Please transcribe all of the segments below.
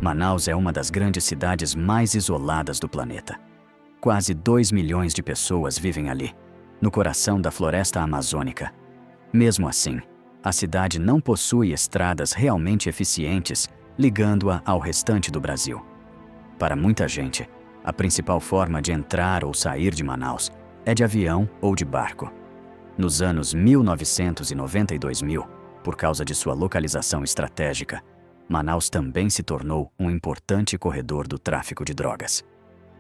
Manaus é uma das grandes cidades mais isoladas do planeta. Quase 2 milhões de pessoas vivem ali, no coração da floresta amazônica. Mesmo assim, a cidade não possui estradas realmente eficientes ligando-a ao restante do Brasil. Para muita gente, a principal forma de entrar ou sair de Manaus é de avião ou de barco. Nos anos 1990 e 2000, por causa de sua localização estratégica, Manaus também se tornou um importante corredor do tráfico de drogas.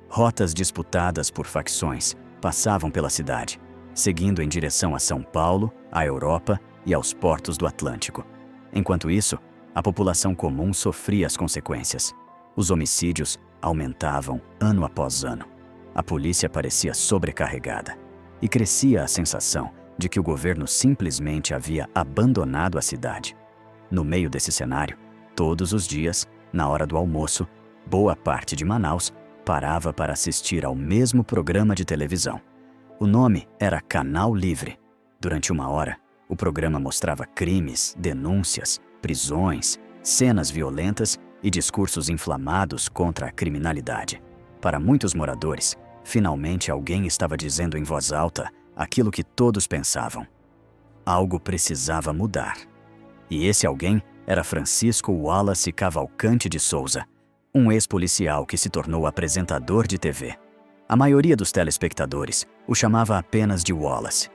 Rotas disputadas por facções passavam pela cidade, seguindo em direção a São Paulo, à Europa e aos portos do Atlântico. Enquanto isso, a população comum sofria as consequências. Os homicídios aumentavam ano após ano. A polícia parecia sobrecarregada e crescia a sensação de que o governo simplesmente havia abandonado a cidade. No meio desse cenário, todos os dias, na hora do almoço, boa parte de Manaus parava para assistir ao mesmo programa de televisão. O nome era Canal Livre. Durante uma hora, o programa mostrava crimes, denúncias, prisões, cenas violentas e discursos inflamados contra a criminalidade. Para muitos moradores, finalmente alguém estava dizendo em voz alta aquilo que todos pensavam. Algo precisava mudar. E esse alguém era Francisco Wallace Cavalcante de Souza, um ex-policial que se tornou apresentador de TV. A maioria dos telespectadores o chamava apenas de Wallace.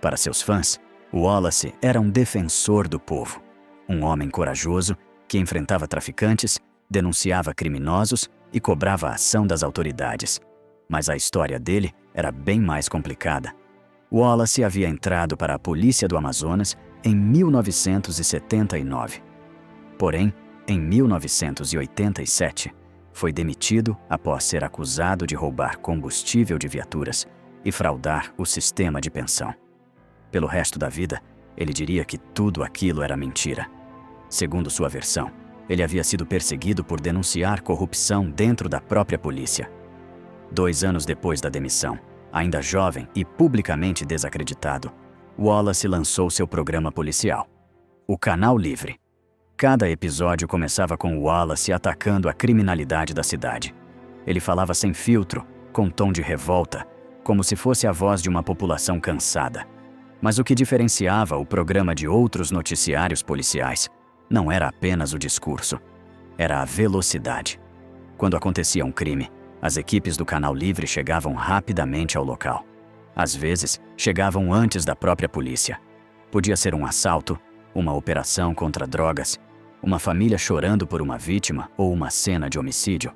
Para seus fãs, Wallace era um defensor do povo, um homem corajoso que enfrentava traficantes, denunciava criminosos e cobrava a ação das autoridades. Mas a história dele era bem mais complicada. Wallace havia entrado para a Polícia do Amazonas em 1979. Porém, em 1987, foi demitido após ser acusado de roubar combustível de viaturas e fraudar o sistema de pensão. Pelo resto da vida, ele diria que tudo aquilo era mentira. Segundo sua versão, ele havia sido perseguido por denunciar corrupção dentro da própria polícia. 2 anos depois da demissão, ainda jovem e publicamente desacreditado, Wallace lançou seu programa policial, o Canal Livre. Cada episódio começava com Wallace atacando a criminalidade da cidade. Ele falava sem filtro, com tom de revolta, como se fosse a voz de uma população cansada. Mas o que diferenciava o programa de outros noticiários policiais não era apenas o discurso, era a velocidade. Quando acontecia um crime, as equipes do Canal Livre chegavam rapidamente ao local. Às vezes, chegavam antes da própria polícia. Podia ser um assalto, uma operação contra drogas, uma família chorando por uma vítima ou uma cena de homicídio.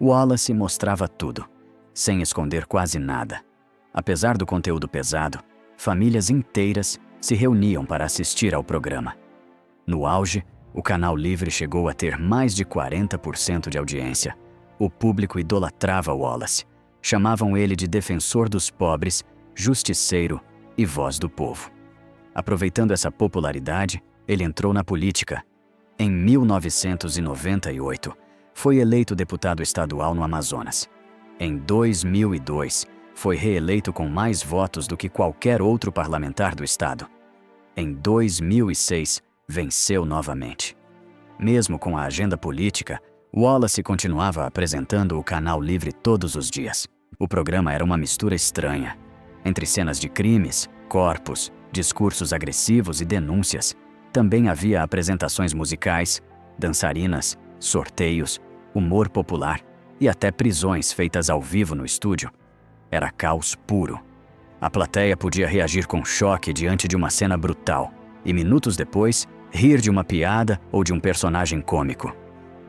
Wallace mostrava tudo, sem esconder quase nada. Apesar do conteúdo pesado, famílias inteiras se reuniam para assistir ao programa. No auge, o Canal Livre chegou a ter mais de 40% de audiência. O público idolatrava Wallace. Chamavam ele de defensor dos pobres, justiceiro e voz do povo. Aproveitando essa popularidade, ele entrou na política. Em 1998, foi eleito deputado estadual no Amazonas. Em 2002, foi reeleito com mais votos do que qualquer outro parlamentar do estado. Em 2006, venceu novamente. Mesmo com a agenda política, Wallace continuava apresentando o Canal Livre todos os dias. O programa era uma mistura estranha. Entre cenas de crimes, corpos, discursos agressivos e denúncias, também havia apresentações musicais, dançarinas, sorteios, humor popular e até prisões feitas ao vivo no estúdio. Era caos puro. A plateia podia reagir com choque diante de uma cena brutal e, minutos depois, rir de uma piada ou de um personagem cômico.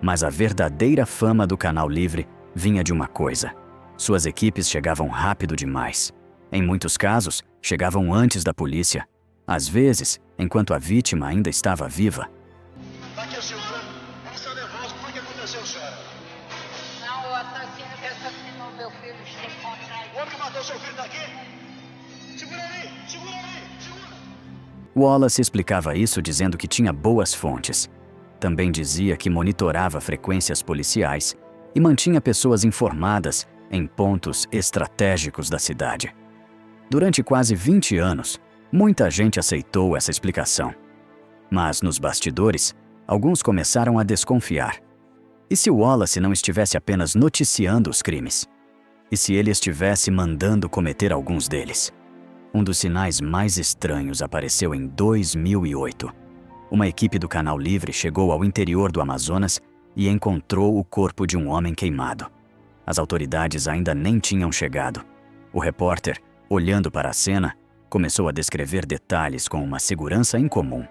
Mas a verdadeira fama do Canal Livre vinha de uma coisa: suas equipes chegavam rápido demais. Em muitos casos, chegavam antes da polícia. Às vezes, enquanto a vítima ainda estava viva. Aqui a senhora, ela está nervosa, o que aconteceu, senhora? Não, o assassino que assassinou meu filho está encontrado. O homem que matou seu filho está aqui? Segura ali, segura ali, segura! Wallace explicava isso dizendo que tinha boas fontes. Também dizia que monitorava frequências policiais e mantinha pessoas informadas em pontos estratégicos da cidade. Durante quase 20 anos, muita gente aceitou essa explicação. Mas nos bastidores, alguns começaram a desconfiar. E se Wallace não estivesse apenas noticiando os crimes? E se ele estivesse mandando cometer alguns deles? Um dos sinais mais estranhos apareceu em 2008. Uma equipe do Canal Livre chegou ao interior do Amazonas e encontrou o corpo de um homem queimado. As autoridades ainda nem tinham chegado. O repórter, olhando para a cena, começou a descrever detalhes com uma segurança incomum.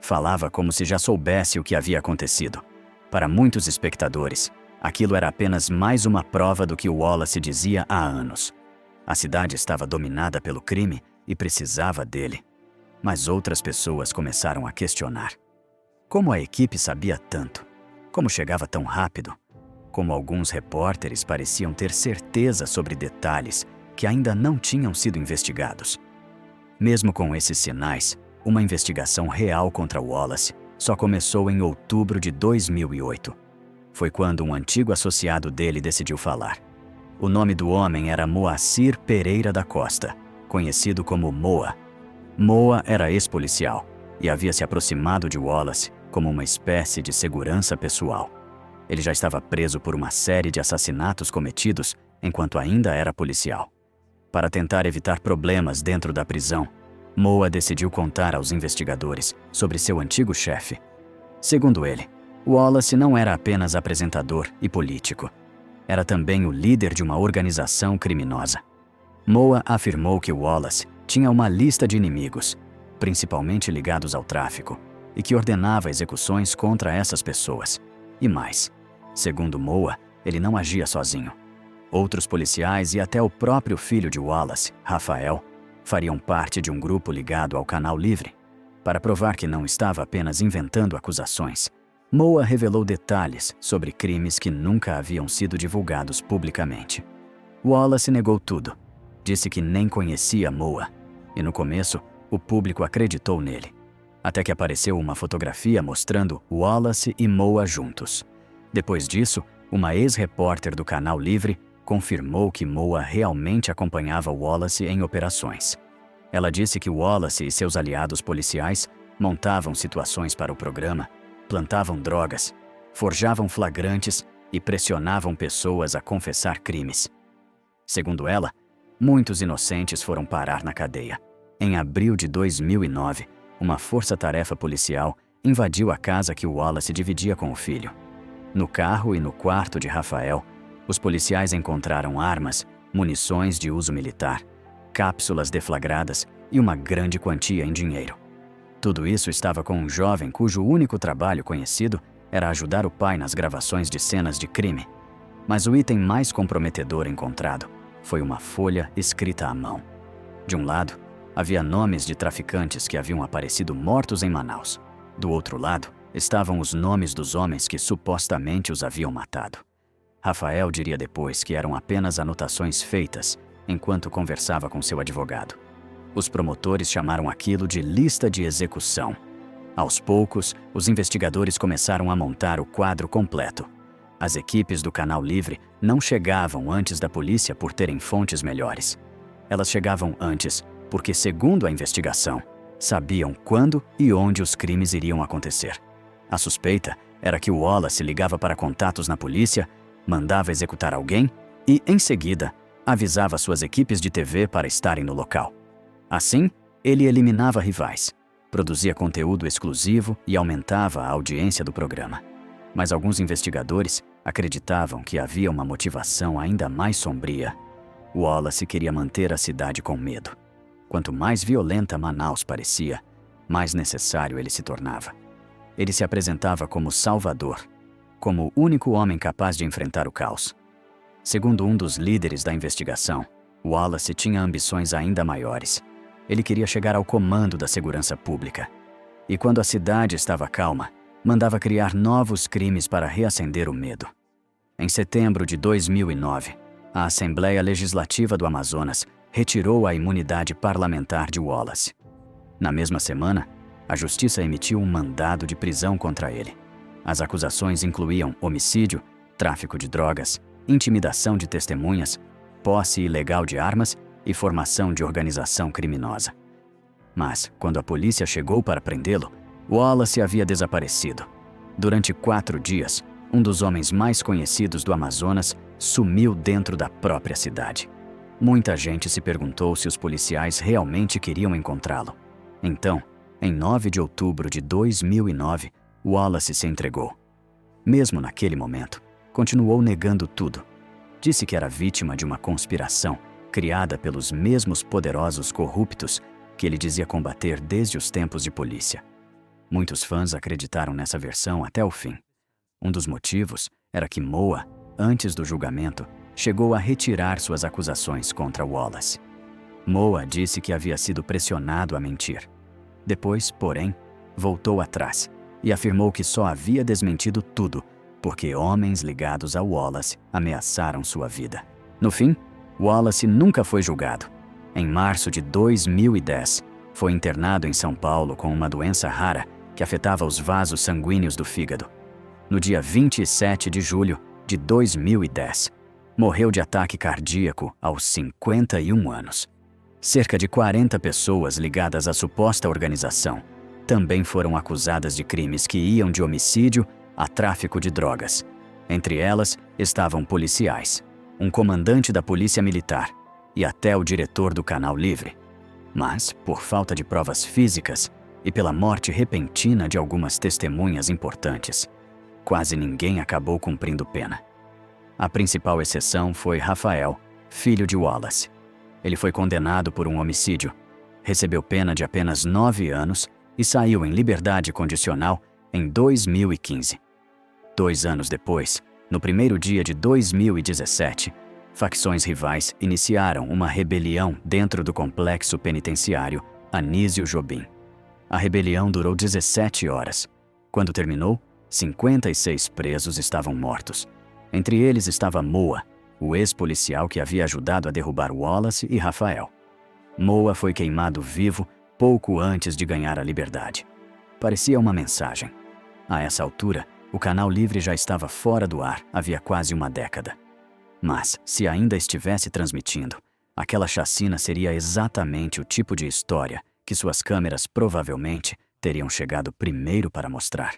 Falava como se já soubesse o que havia acontecido. Para muitos espectadores, aquilo era apenas mais uma prova do que Wallace dizia há anos. A cidade estava dominada pelo crime e precisava dele. Mas outras pessoas começaram a questionar. Como a equipe sabia tanto? Como chegava tão rápido? Como alguns repórteres pareciam ter certeza sobre detalhes que ainda não tinham sido investigados. Mesmo com esses sinais, uma investigação real contra Wallace só começou em outubro de 2008. Foi quando um antigo associado dele decidiu falar. O nome do homem era Moacir Pereira da Costa, conhecido como Moa. Moa era ex-policial e havia se aproximado de Wallace como uma espécie de segurança pessoal. Ele já estava preso por uma série de assassinatos cometidos enquanto ainda era policial. Para tentar evitar problemas dentro da prisão, Moa decidiu contar aos investigadores sobre seu antigo chefe. Segundo ele, Wallace não era apenas apresentador e político. Era também o líder de uma organização criminosa. Moa afirmou que Wallace tinha uma lista de inimigos, principalmente ligados ao tráfico, e que ordenava execuções contra essas pessoas. E mais, segundo Moa, ele não agia sozinho. Outros policiais e até o próprio filho de Wallace, Rafael, fariam parte de um grupo ligado ao Canal Livre. Para provar que não estava apenas inventando acusações, Moa revelou detalhes sobre crimes que nunca haviam sido divulgados publicamente. Wallace negou tudo. Disse que nem conhecia Moa. E no começo, o público acreditou nele. Até que apareceu uma fotografia mostrando Wallace e Moa juntos. Depois disso, uma ex-repórter do Canal Livre confirmou que Moa realmente acompanhava Wallace em operações. Ela disse que Wallace e seus aliados policiais montavam situações para o programa, plantavam drogas, forjavam flagrantes e pressionavam pessoas a confessar crimes. Segundo ela, muitos inocentes foram parar na cadeia. Em abril de 2009, uma força-tarefa policial invadiu a casa que Wallace dividia com o filho. No carro e no quarto de Rafael, os policiais encontraram armas, munições de uso militar, cápsulas deflagradas e uma grande quantia em dinheiro. Tudo isso estava com um jovem cujo único trabalho conhecido era ajudar o pai nas gravações de cenas de crime. Mas o item mais comprometedor encontrado foi uma folha escrita à mão. De um lado, havia nomes de traficantes que haviam aparecido mortos em Manaus. Do outro lado, estavam os nomes dos homens que supostamente os haviam matado. Rafael diria depois que eram apenas anotações feitas enquanto conversava com seu advogado. Os promotores chamaram aquilo de lista de execução. Aos poucos, os investigadores começaram a montar o quadro completo. As equipes do Canal Livre não chegavam antes da polícia por terem fontes melhores. Elas chegavam antes porque, segundo a investigação, sabiam quando e onde os crimes iriam acontecer. A suspeita era que Wallace ligava para contatos na polícia, mandava executar alguém e, em seguida, avisava suas equipes de TV para estarem no local. Assim, ele eliminava rivais, produzia conteúdo exclusivo e aumentava a audiência do programa. Mas alguns investigadores acreditavam que havia uma motivação ainda mais sombria. Wallace queria manter a cidade com medo. Quanto mais violenta Manaus parecia, mais necessário ele se tornava. Ele se apresentava como salvador, como o único homem capaz de enfrentar o caos. Segundo um dos líderes da investigação, Wallace tinha ambições ainda maiores. Ele queria chegar ao comando da segurança pública. E quando a cidade estava calma, mandava criar novos crimes para reacender o medo. Em setembro de 2009, a Assembleia Legislativa do Amazonas retirou a imunidade parlamentar de Wallace. Na mesma semana, a Justiça emitiu um mandado de prisão contra ele. As acusações incluíam homicídio, tráfico de drogas, intimidação de testemunhas, posse ilegal de armas e formação de organização criminosa. Mas, quando a polícia chegou para prendê-lo, Wallace havia desaparecido. Durante 4 dias, um dos homens mais conhecidos do Amazonas, sumiu dentro da própria cidade. Muita gente se perguntou se os policiais realmente queriam encontrá-lo. Então, em 9 de outubro de 2009, Wallace se entregou. Mesmo naquele momento, continuou negando tudo. Disse que era vítima de uma conspiração criada pelos mesmos poderosos corruptos que ele dizia combater desde os tempos de polícia. Muitos fãs acreditaram nessa versão até o fim. Um dos motivos era que Moa, antes do julgamento, chegou a retirar suas acusações contra Wallace. Moa disse que havia sido pressionado a mentir. Depois, porém, voltou atrás e afirmou que só havia desmentido tudo porque homens ligados a Wallace ameaçaram sua vida. No fim, Wallace nunca foi julgado. Em março de 2010, foi internado em São Paulo com uma doença rara que afetava os vasos sanguíneos do fígado. No dia 27 de julho de 2010, morreu de ataque cardíaco aos 51 anos. Cerca de 40 pessoas ligadas à suposta organização também foram acusadas de crimes que iam de homicídio a tráfico de drogas. Entre elas estavam policiais, um comandante da Polícia Militar e até o diretor do Canal Livre. Mas, por falta de provas físicas e pela morte repentina de algumas testemunhas importantes, quase ninguém acabou cumprindo pena. A principal exceção foi Rafael, filho de Wallace. Ele foi condenado por um homicídio, recebeu pena de apenas 9 anos e saiu em liberdade condicional em 2015. 2 anos depois, no primeiro dia de 2017, facções rivais iniciaram uma rebelião dentro do complexo penitenciário Anísio Jobim. A rebelião durou 17 horas. Quando terminou, 56 presos estavam mortos. Entre eles estava Moa, o ex-policial que havia ajudado a derrubar Wallace e Rafael. Moa foi queimado vivo pouco antes de ganhar a liberdade. Parecia uma mensagem. A essa altura, o Canal Livre já estava fora do ar havia quase uma década. Mas, se ainda estivesse transmitindo, aquela chacina seria exatamente o tipo de história que suas câmeras provavelmente teriam chegado primeiro para mostrar.